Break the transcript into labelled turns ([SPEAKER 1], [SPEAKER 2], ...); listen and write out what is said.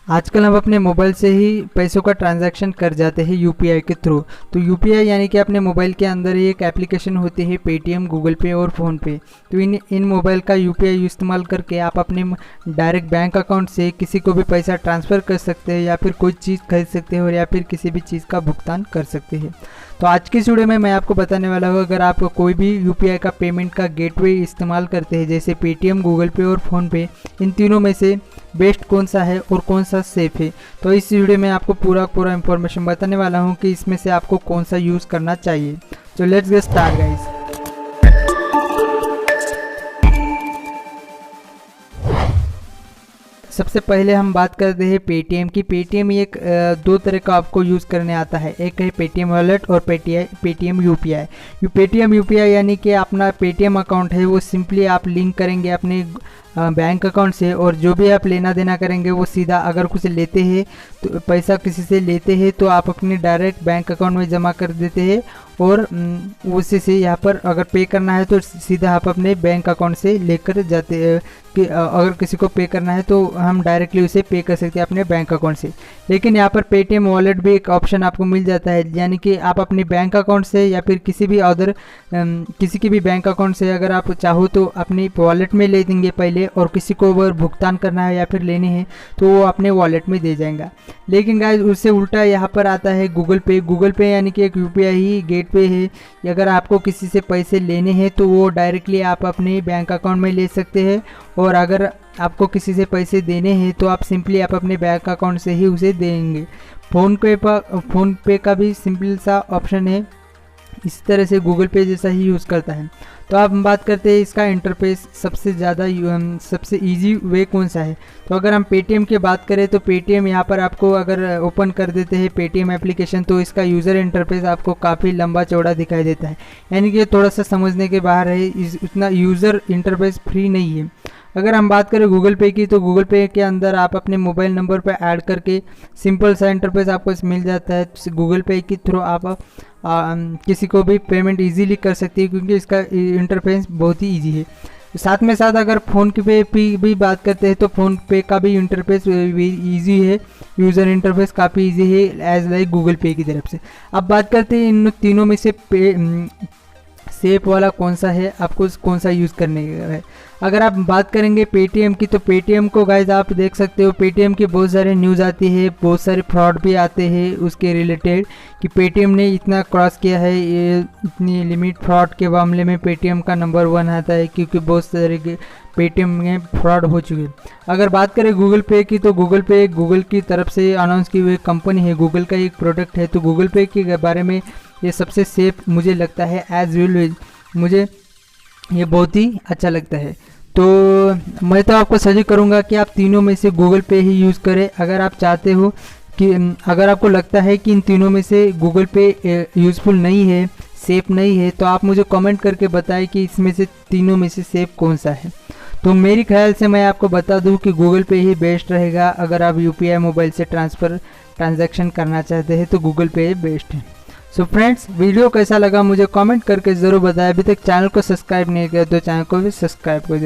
[SPEAKER 1] आजकल हम अपने मोबाइल से ही पैसों का ट्रांजैक्शन कर जाते हैं यूपीआई के थ्रू। तो यूपीआई यानी कि अपने मोबाइल के अंदर ही एक एप्लीकेशन होती है पेटीएम, गूगल पे और फ़ोनपे। तो इन मोबाइल का यूपीआई इस्तेमाल करके आप अपने डायरेक्ट बैंक अकाउंट से किसी को भी पैसा ट्रांसफ़र कर सकते हैं या फिर कोई चीज़ खरीद सकते हैं और या फिर किसी भी चीज़ का भुगतान कर सकते हैं। तो आज की इस वीडियो में मैं आपको बताने वाला हूँ, अगर आप कोई भी यूपीआई का पेमेंट का गेटवे इस्तेमाल करते हैं जैसे पेटीएम, गूगल पे और फ़ोनपे, इन तीनों में से बेस्ट कौन सा है और कौन सा सेफ़ है। तो इस वीडियो में आपको पूरा इंफॉर्मेशन बताने वाला हूँ कि इसमें से आपको कौन सा यूज़ करना चाहिए। तो लेट्स गेट स्टार्ट गाइस। सबसे पहले हम बात करते हैं पेटीएम की। पेटीएम एक दो तरह का आपको यूज़ करने आता है, एक है पेटीएम वॉलेट और पेटीएम यूपीआई। पेटीएम यूपीआई यानी कि अपना पेटीएम अकाउंट है वो सिंपली आप लिंक करेंगे अपने बैंक अकाउंट से, और जो भी आप लेना देना करेंगे वो सीधा, अगर कुछ लेते हैं तो पैसा किसी से लेते हैं तो आप अपने डायरेक्ट बैंक अकाउंट में जमा कर देते हैं, और उसी से यहाँ पर अगर पे करना है तो सीधा आप अपने बैंक अकाउंट से लेकर जाते हैं। कि अगर किसी को पे करना है तो हम डायरेक्टली उसे पे कर सकते हैं अपने बैंक अकाउंट से। लेकिन यहाँ पर पेटीएम वॉलेट भी एक ऑप्शन आपको मिल जाता है, यानी कि आप अपने बैंक अकाउंट से या फिर किसी भी अदर किसी की भी बैंक अकाउंट से अगर आप चाहो तो अपनी वॉलेट में ले देंगे पहले, और किसी को अगर भुगतान करना है या फिर लेने हैं तो वो अपने वॉलेट में दे जाएगा। लेकिन गाइस उससे उल्टा यहाँ पर आता है गूगल पे। गूगल पे यानी कि एक यूपीआई ही गेटवे है। अगर आपको किसी से पैसे लेने हैं तो वो डायरेक्टली आप अपने बैंक अकाउंट में ले सकते हैं, और अगर आपको किसी से पैसे देने हैं तो आप सिंपली आप अपने बैंक अकाउंट से ही उसे देंगे। फ़ोनपे का भी सिंपल सा ऑप्शन है, इस तरह से गूगल पे जैसा ही यूज़ करता है। तो अब हम बात करते हैं इसका इंटरफेस, सबसे इजी वे कौन सा है। तो अगर हम पेटीएम की बात करें तो पेटीएम यहाँ पर आपको अगर ओपन कर देते हैं पेटीएम एप्लीकेशन तो इसका यूज़र इंटरफेस आपको काफ़ी लंबा चौड़ा दिखाई देता है, यानी कि थोड़ा सा समझने के बाहर है, उतना यूज़र इंटरफेस फ्री नहीं है। अगर हम बात करें गूगल पे की तो गूगल पे के अंदर आप अपने मोबाइल नंबर पर ऐड करके सिंपल सा इंटरफेस आपको मिल जाता है। गूगल पे के थ्रू आप किसी को भी पेमेंट इजीली कर सकती है, क्योंकि इसका इंटरफेस बहुत ही इजी है। साथ में साथ अगर फ़ोन पे भी बात करते हैं तो फ़ोन पे का भी इंटरफेस इजी है, यूज़र इंटरफेस काफ़ी इजी है एज लाइक गूगल पे की तरफ से। अब बात करते हैं इन तीनों में से सेफ वाला कौन सा है, आपको कौन सा यूज़ करने का है। अगर आप बात करेंगे पेटीएम की तो पेटीएम को गाइज आप देख सकते हो, पेटीएम की बहुत सारे न्यूज़ आती है, बहुत सारे फ्रॉड भी आते हैं उसके रिलेटेड कि पेटीएम ने इतना क्रॉस किया है, ये इतनी लिमिट फ्रॉड के मामले में पेटीएम का नंबर 1 आता है, क्योंकि बहुत सारे पेटीएम में फ्रॉड हो चुके हैं। अगर बात करें गूगल पे की तो गूगल पे गूगल की तरफ से अनाउंस की हुई कंपनी है, गूगल का एक प्रोडक्ट है। तो गूगल पे के बारे में ये सबसे सेफ मुझे लगता है, एज वेल मुझे ये बहुत ही अच्छा लगता है। तो मैं तो आपको सजेस्ट करूँगा कि आप तीनों में से गूगल पे ही यूज़ करें। अगर आप चाहते हो कि अगर आपको लगता है कि इन तीनों में से गूगल पे यूज़फुल नहीं है, सेफ़ नहीं है, तो आप मुझे कमेंट करके बताएं कि इसमें से तीनों में से सेफ़ कौन सा है। तो मेरी ख्याल से मैं आपको बता दूं कि गूगल पे ही बेस्ट रहेगा। अगर आप यूपीआई मोबाइल से ट्रांजैक्शन करना चाहते हैं तो गूगल पे ही बेस्ट है। सो फ्रेंड्स, वीडियो कैसा लगा मुझे कमेंट करके ज़रूर बताएं। अभी तक चैनल को सब्सक्राइब नहीं किया तो चैनल को भी सब्सक्राइब कर दो।